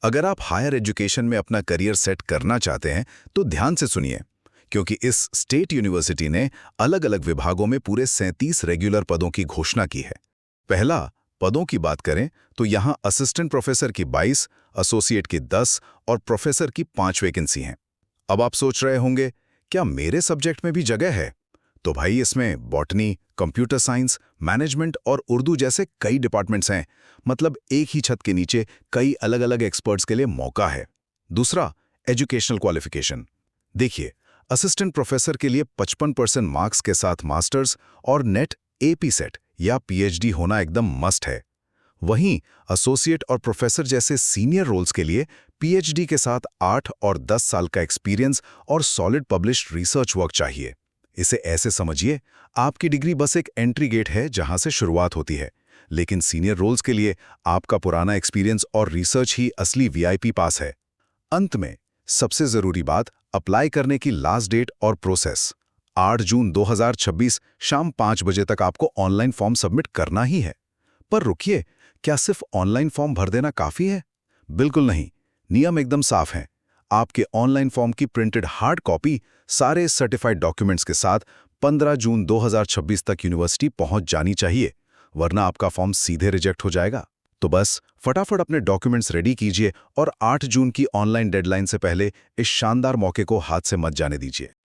अगर आप higher education में अपना करियर सेट करना चाहते हैं तो ध्यान से सुनिए, क्योंकि इस स्टेट यूनिवर्सिटी ने अलग अलग विभागों में पूरे 37 रेगुलर पदों की घोषणा की है। पहला, पदों की बात करें तो यहाँ असिस्टेंट प्रोफेसर की 22, एसोसिएट की 10 और प्रोफेसर की 5 वैकेंसी हैं। अब आप सोच रहे होंगे, क्या मेरे सब्जेक्ट में भी जगह है? तो भाई, इसमें बॉटनी, कंप्यूटर साइंस, मैनेजमेंट और उर्दू जैसे कई डिपार्टमेंट्स हैं। मतलब एक ही छत के नीचे कई अलग अलग एक्सपर्ट्स के लिए मौका है। दूसरा, एजुकेशनल क्वालिफिकेशन। देखिए, असिस्टेंट प्रोफेसर के लिए 55% मार्क्स के साथ मास्टर्स और नेट एपी सेट या पीएचडी होना एकदम मस्ट है। वहीं एसोसिएट और प्रोफेसर जैसे सीनियर रोल्स के लिए पीएचडी के साथ 8 और 10 साल का एक्सपीरियंस और सॉलिड पब्लिश्ड रिसर्च वर्क चाहिए। इसे ऐसे समझिए, आपकी डिग्री बस एक एंट्री गेट है जहां से शुरुआत होती है, लेकिन सीनियर रोल्स के लिए आपका पुराना एक्सपीरियंस और रिसर्च ही असली वीआईपी पास है। अंत में सबसे जरूरी बात, अप्लाई करने की लास्ट डेट और प्रोसेस। 8 जून 2026 शाम 5 बजे तक आपको ऑनलाइन फॉर्म सबमिट करना ही है। पर रुकिए, क्या सिर्फ ऑनलाइन फॉर्म भर देना काफी है? बिल्कुल नहीं। नियम एकदम साफ हैं। आपके ऑनलाइन फॉर्म की प्रिंटेड हार्ड कॉपी सारे सर्टिफाइड डॉक्यूमेंट्स के साथ 15 जून 2026 तक यूनिवर्सिटी पहुंच जानी चाहिए, वरना आपका फॉर्म सीधे रिजेक्ट हो जाएगा। तो बस फटाफट अपने डॉक्यूमेंट्स रेडी कीजिए और 8 जून की ऑनलाइन डेडलाइन से पहले इस शानदार मौके को हाथ से मत जाने दीजिए।